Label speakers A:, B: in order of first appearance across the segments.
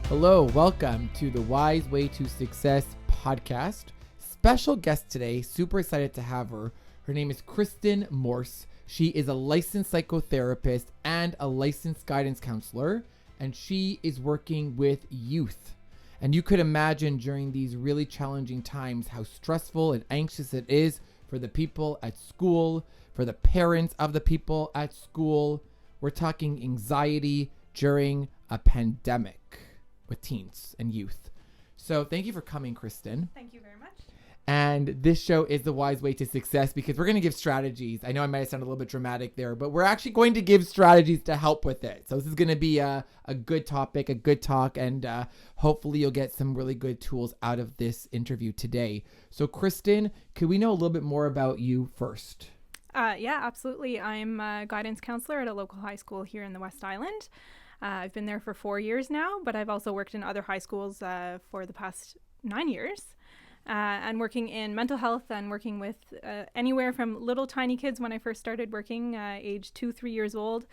A: Hello, welcome to the Wise Way to Success podcast. Special guest today, super excited to have her. Her name is Kristin Morse. She is a licensed psychotherapist and a licensed guidance counselor, and she is working with youth. And you could imagine during these really challenging times how stressful and anxious it is for the people at school, for the parents of the people at school. We're talking anxiety during a pandemic with teens and youth. So thank you for coming, Kristin.
B: Thank you very much.
A: And this show is the Wise Way to Success because we're going to give strategies. I know I might have sounded a little bit dramatic there, but we're actually going to give strategies to help with it. So this is going to be a good topic, a good talk, and hopefully you'll get some really good tools out of this interview today. So Kristin, could we know a little bit more about you first?
B: Yeah, absolutely. I'm a guidance counselor at a local high school here in the West Island. I've been there for 4 years now, but I've also worked in other high schools for the past 9 years. And working in mental health and working with anywhere from little tiny kids when I first started working, age 2-3 years old,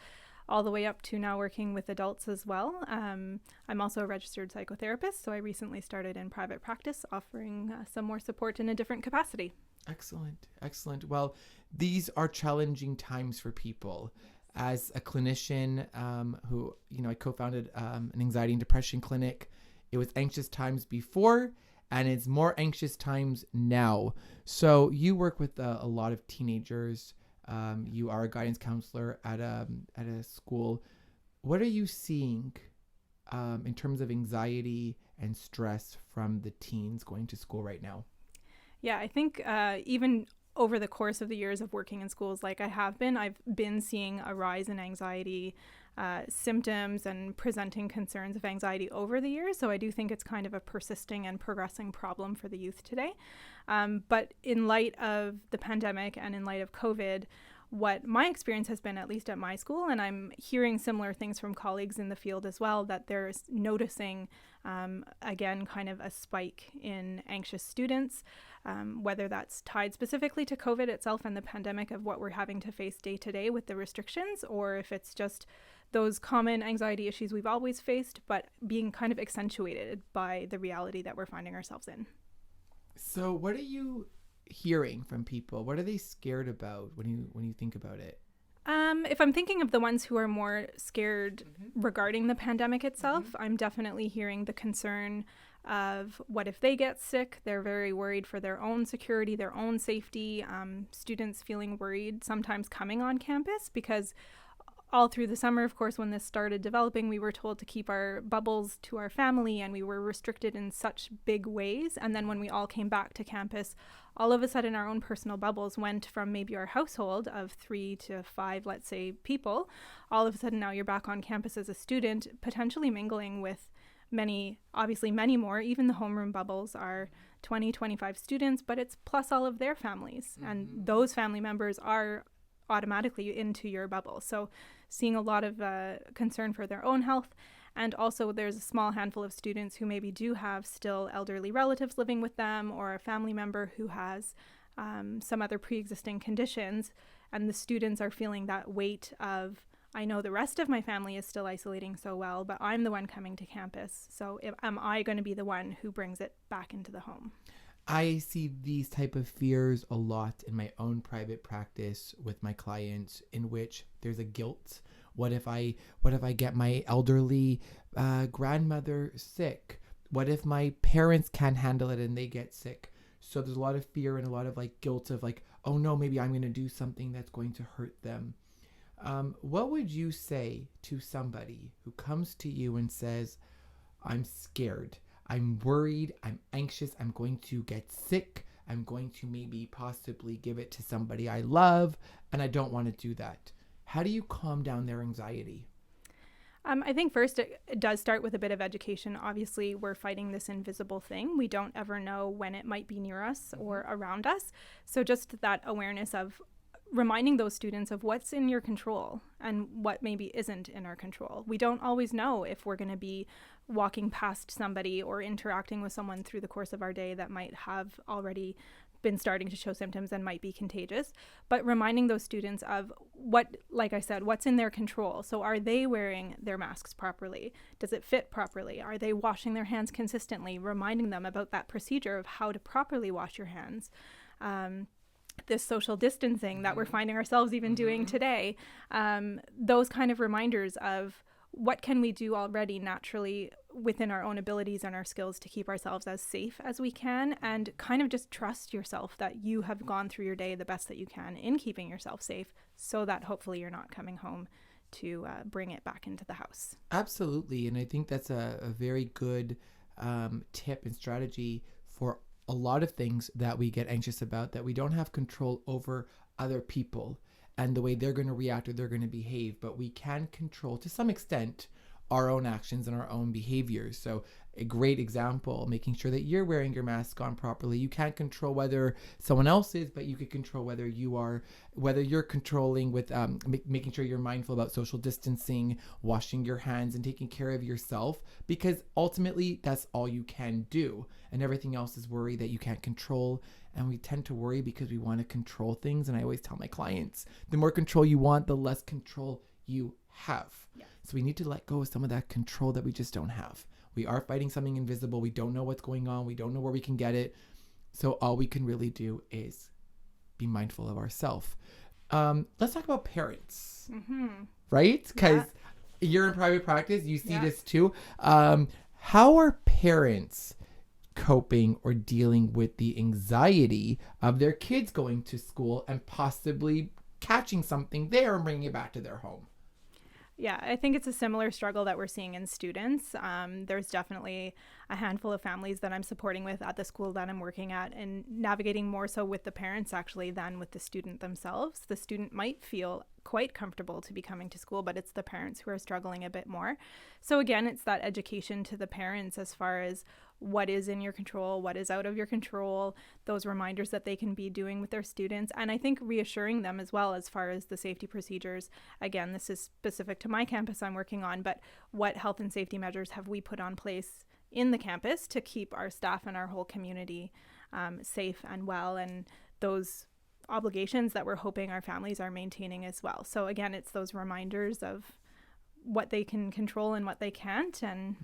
B: all the way up to now working with adults as well. I'm also a registered psychotherapist, so I recently started in private practice, offering some more support in a different capacity.
A: Excellent. Well, these are challenging times for people. As a clinician who, I co-founded an anxiety and depression clinic. It was anxious times before, and it's more anxious times now. So you work with a lot of teenagers. You are a guidance counselor at a school. What are you seeing in terms of anxiety and stress from the teens going to school right now?
B: Yeah, I think even over the course of the years of working in schools like I have been, I've been seeing a rise in anxiety symptoms and presenting concerns of anxiety over the years. So I do think it's kind of a persisting and progressing problem for the youth today. But in light of the pandemic and in light of COVID, what my experience has been, at least at my school, and I'm hearing similar things from colleagues in the field as well, that there's noticing, again, kind of a spike in anxious students, whether that's tied specifically to COVID itself and the pandemic of what we're having to face day to day with the restrictions, or if it's just those common anxiety issues we've always faced, but being kind of accentuated by the reality that we're finding ourselves in.
A: So what are you hearing from people? What are they scared about when you think about it?
B: If I'm thinking of the ones who are more scared regarding the pandemic itself, I'm definitely hearing the concern of what if they get sick. They're very worried for their own security, their own safety. Students feeling worried sometimes coming on campus because all through the summer, of course, when this started developing, we were told to keep our bubbles to our family and we were restricted in such big ways. And then when we all came back to campus, all of a sudden our own personal bubbles went from maybe our household of 3 to 5, let's say, people. All of a sudden now you're back on campus as a student, potentially mingling with many more. Even the homeroom bubbles are 20, 25 students, but it's plus all of their families. And those family members are automatically into your bubble. So seeing a lot of concern for their own health. And also there's a small handful of students who maybe do have still elderly relatives living with them or a family member who has some other pre-existing conditions. And the students are feeling that weight of, I know the rest of my family is still isolating so well, but I'm the one coming to campus. So am I going to be the one who brings it back into the home?
A: I see these type of fears a lot in my own private practice with my clients, in which there's a guilt. What if I get my elderly grandmother sick? What if my parents can't handle it and they get sick? So there's a lot of fear and a lot of guilt of oh no, maybe I'm going to do something that's going to hurt them. What would you say to somebody who comes to you and says, I'm scared, I'm worried, I'm anxious, I'm going to get sick, I'm going to maybe possibly give it to somebody I love, and I don't want to do that? How do you calm down their anxiety?
B: I think first it does start with a bit of education. Obviously, we're fighting this invisible thing. We don't ever know when it might be near us or around us. So just that awareness of reminding those students of what's in your control and what maybe isn't in our control. We don't always know if we're going to be walking past somebody or interacting with someone through the course of our day that might have already been starting to show symptoms and might be contagious, but reminding those students of what, like I said, what's in their control. So are they wearing their masks properly? Does it fit properly? Are they washing their hands consistently? Reminding them about that procedure of how to properly wash your hands. This social distancing that we're finding ourselves even doing today, those kind of reminders of what can we do already naturally within our own abilities and our skills to keep ourselves as safe as we can, and kind of just trust yourself that you have gone through your day the best that you can in keeping yourself safe, so that hopefully you're not coming home to bring it back into the house.
A: Absolutely. And I think that's a very good tip and strategy for a lot of things that we get anxious about, that we don't have control over other people and the way they're going to react or they're going to behave, but we can control to some extent our own actions and our own behaviors. So a great example, making sure that you're wearing your mask on properly. You can't control whether someone else is, but you can control whether you're controlling with making sure you're mindful about social distancing, washing your hands, and taking care of yourself, because ultimately that's all you can do. And everything else is worry that you can't control. And we tend to worry because we want to control things. And I always tell my clients, the more control you want, the less control you have. Yeah. So we need to let go of some of that control that we just don't have. We are fighting something invisible. We don't know what's going on. We don't know where we can get it. So all we can really do is be mindful of ourselves. Let's talk about parents, right? Because you're in private practice. You see this too. How are parents coping or dealing with the anxiety of their kids going to school and possibly catching something there and bringing it back to their home?
B: Yeah, I think it's a similar struggle that we're seeing in students. There's definitely a handful of families that I'm supporting with at the school that I'm working at, and navigating more so with the parents actually than with the student themselves. The student might feel quite comfortable to be coming to school, but it's the parents who are struggling a bit more. So again, it's that education to the parents as far as what is in your control, what is out of your control, those reminders that they can be doing with their students. And I think reassuring them as well as far as the safety procedures. Again, this is specific to my campus I'm working on, but what health and safety measures have we put on place in the campus to keep our staff and our whole community safe and well, and those obligations that we're hoping our families are maintaining as well. So again, it's those reminders of what they can control and what they can't. And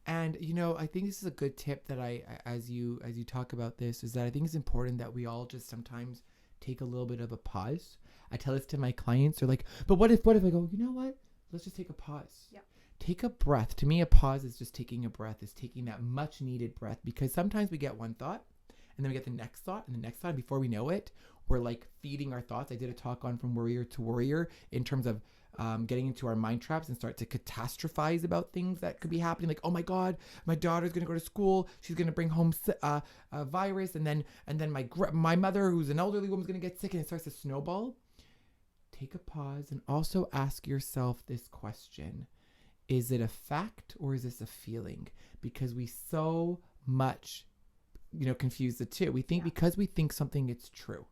A: And, I think this is a good tip that as you talk about this, is that I think it's important that we all just sometimes take a little bit of a pause. I tell this to my clients. They're like, but what if I go, you know what? Let's just take a pause. Yeah. Take a breath. To me, a pause is just taking a breath, is taking that much needed breath, because sometimes we get one thought and then we get the next thought and the next thought. And before we know it, we're like feeding our thoughts. I did a talk on From Worrier to Warrior in terms of getting into our mind traps and start to catastrophize about things that could be happening. Like, oh my God, my daughter's going to go to school. She's going to bring home a virus. And then my mother, who's an elderly woman, is going to get sick, and it starts to snowball. Take a pause and also ask yourself this question. Is it a fact or is this a feeling? Because we so much, confuse the two. We think because we think something, it's true.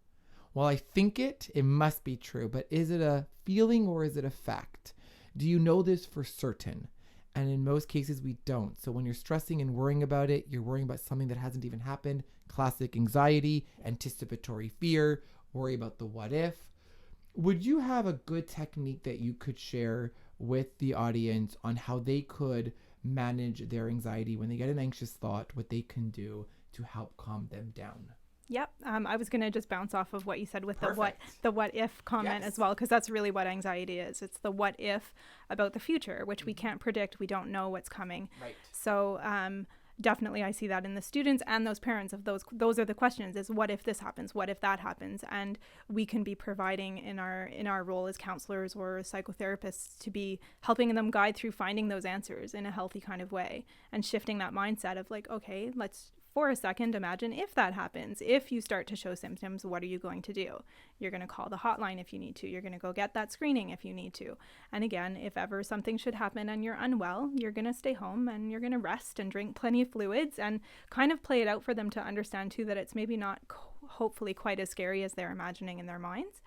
A: Well, I think it must be true, but is it a feeling or is it a fact? Do you know this for certain? And in most cases, we don't. So when you're stressing and worrying about it, you're worrying about something that hasn't even happened. Classic anxiety, anticipatory fear, worry about the what if. Would you have a good technique that you could share with the audience on how they could manage their anxiety when they get an anxious thought, what they can do to help calm them down?
B: Yep. I was going to just bounce off of what you said with the what if comment as well, because that's really what anxiety is. It's the what if about the future, which we can't predict. We don't know what's coming. Right. So definitely I see that in the students and those parents of those are the questions, is what if this happens? What if that happens? And we can be providing in our role as counselors or psychotherapists to be helping them guide through finding those answers in a healthy kind of way, and shifting that mindset of like, okay, let's for a second imagine if that happens. If you start to show symptoms, what are you going to do? You're going to call the hotline if you need to. You're going to go get that screening if you need to. And again, if ever something should happen and you're unwell, you're going to stay home and you're going to rest and drink plenty of fluids, and kind of play it out for them to understand too that it's maybe not hopefully quite as scary as they're imagining in their minds.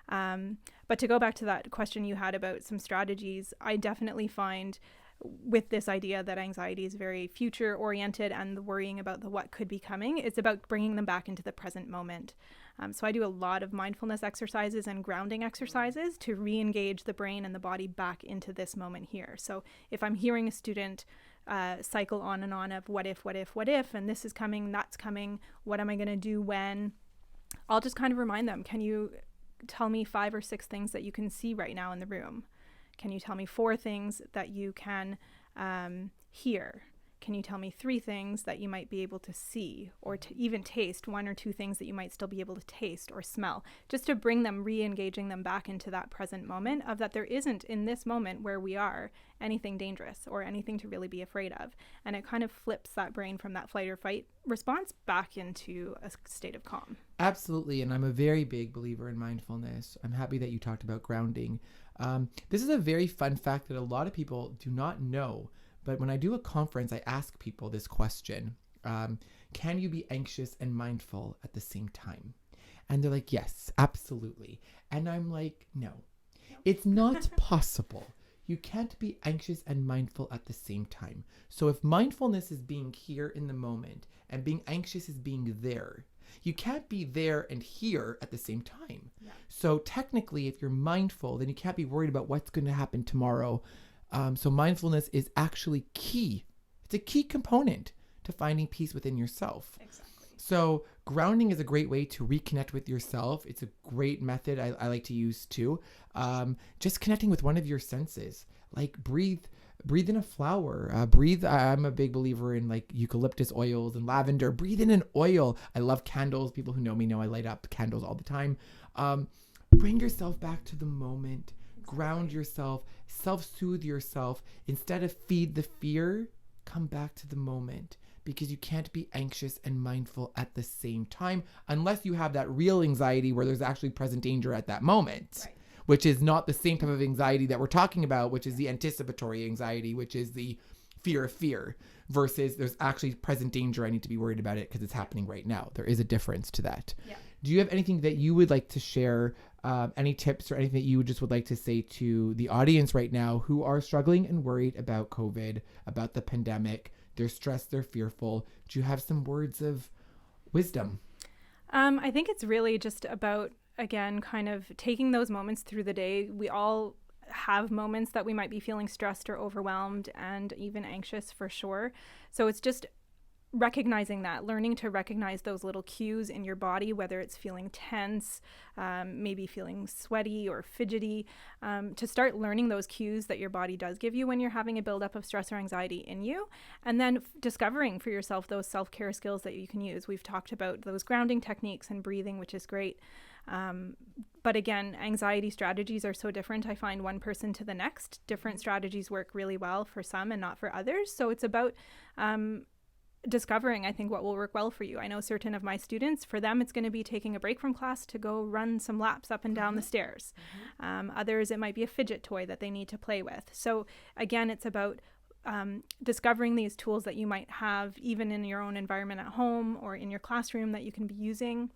B: But to go back to that question you had about some strategies, I definitely find with this idea that anxiety is very future oriented and the worrying about the what could be coming. It's about bringing them back into the present moment. So I do a lot of mindfulness exercises and grounding exercises to re-engage the brain and the body back into this moment here. So if I'm hearing a student cycle on and on of what if, and this is coming, that's coming, what am I going to do when? I'll just kind of remind them, can you tell me 5 or 6 things that you can see right now in the room? Can you tell me 4 things that you can hear? Can you tell me 3 things that you might be able to see, or to even taste 1 or 2 things that you might still be able to taste or smell, just to bring them, re-engaging them back into that present moment of that there isn't in this moment where we are anything dangerous or anything to really be afraid of. And it kind of flips that brain from that flight or fight response back into a state of calm.
A: Absolutely. And I'm a very big believer in mindfulness. I'm happy that you talked about grounding. This is a very fun fact that a lot of people do not know. But when I do a conference, I ask people this question. Can you be anxious and mindful at the same time? And they're like, yes, absolutely. And I'm like, no, it's not possible. You can't be anxious and mindful at the same time. So if mindfulness is being here in the moment and being anxious is being there, you can't be there and here at the same time. Yeah. So technically, if you're mindful, then you can't be worried about what's going to happen tomorrow. So mindfulness is actually key. It's a key component to finding peace within yourself.
B: Exactly.
A: So grounding is a great way to reconnect with yourself. It's a great method I like to use too. Just connecting with one of your senses, like breathe in a flower, I'm a big believer in like eucalyptus oils and lavender. Breathe in an oil. I love candles. People who know me know I light up candles all the time. Bring yourself back to the moment. Ground yourself, self-soothe yourself. Instead of feed the fear, come back to the moment, because you can't be anxious and mindful at the same time unless you have that real anxiety where there's actually present danger at that moment, right, which is not the same type of anxiety that we're talking about, which is the anticipatory anxiety, which is the fear of fear, versus there's actually present danger. I need to be worried about it because it's happening right now. There is a difference to that. Yeah. Do you have anything that you would like to share, any tips or anything that you just would like to say to the audience right now who are struggling and worried about COVID, about the pandemic? They're stressed, they're fearful. Do you have some words of wisdom?
B: I think it's really just about, again, kind of taking those moments through the day. We all have moments that we might be feeling stressed or overwhelmed and even anxious, for sure. So it's just recognizing that, learning to recognize those little cues in your body, whether it's feeling tense, maybe feeling sweaty or fidgety, to start learning those cues that your body does give you when you're having a buildup of stress or anxiety in you, and then discovering for yourself those self-care skills that you can use. We've talked about those grounding techniques and breathing, which is great. But again, anxiety strategies are so different. I find one person to the next. Different strategies work really well for some and not for others. So it's about discovering, I think, what will work well for you. I know certain of my students, for them, it's going to be taking a break from class to go run some laps up and down the stairs. Others, it might be a fidget toy that they need to play with. So again, it's about discovering these tools that you might have even in your own environment at home or in your classroom that you can be using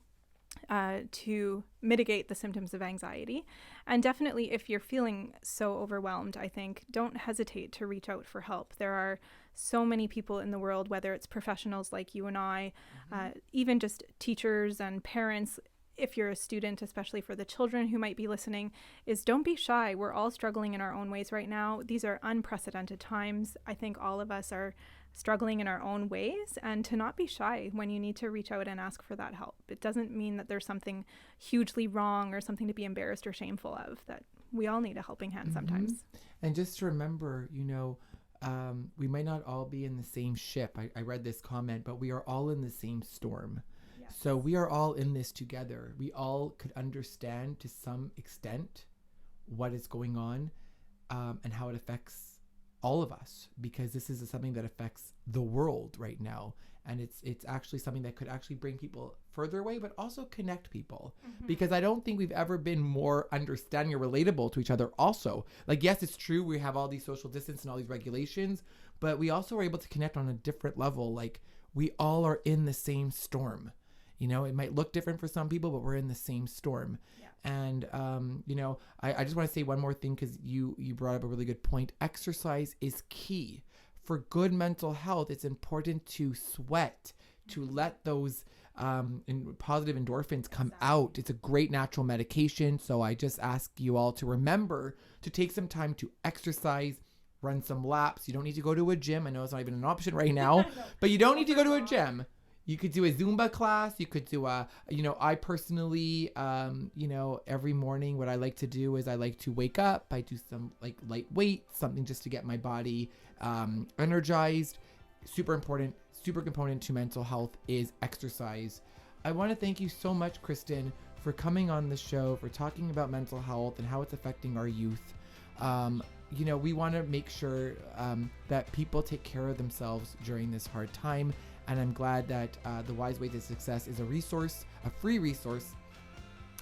B: to mitigate the symptoms of anxiety. And definitely, if you're feeling so overwhelmed, I think don't hesitate to reach out for help. There are so many people in the world, whether it's professionals like you and I, even just teachers and parents. If you're a student, especially for the children who might be listening, is don't be shy. We're all struggling in our own ways right now. These are unprecedented times. I think all of us are struggling in our own ways, and to not be shy when you need to reach out and ask for that help. It doesn't mean that there's something hugely wrong or something to be embarrassed or shameful of, that we all need a helping hand sometimes.
A: And just to remember, we might not all be in the same ship. I read this comment, but we are all in the same storm. Yes. So we are all in this together. We all could understand to some extent what is going on and how it affects all of us, because this is something that affects the world right now. And it's actually something that could actually bring people further away, but also connect people. Because I don't think we've ever been more understanding or relatable to each other also. Like, yes, it's true, we have all these social distance and all these regulations, but we also are able to connect on a different level. Like, we all are in the same storm. You know, it might look different for some people, but we're in the same storm. Yeah. And, you know, I just want to say one more thing, because you brought up a really good point. Exercise is key. For good mental health, it's important to sweat, to let those positive endorphins come out. It's a great natural medication. So I just ask you all to remember to take some time to exercise, run some laps. You don't need to go to a gym. I know it's not even an option right now, but you don't need to go to a gym. You could do a Zumba class. You could do I personally, every morning what I like to do is I like to wake up. I do some like light weight, something just to get my body energized. Super important, super component to mental health is exercise. I want to thank you so much, Kristin, for coming on the show, for talking about mental health and how it's affecting our youth. We want to make sure that people take care of themselves during this hard time. And I'm glad that The Wise Way to Success is a resource, a free resource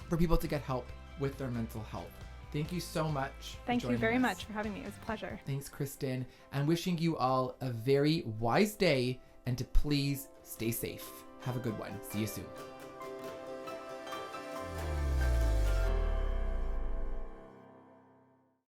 A: for people to get help with their mental health. Thank you so much.
B: Thank you very much for having me. It was a pleasure.
A: Thanks, Kristin. And wishing you all a very wise day, and to please stay safe. Have a good one. See you soon.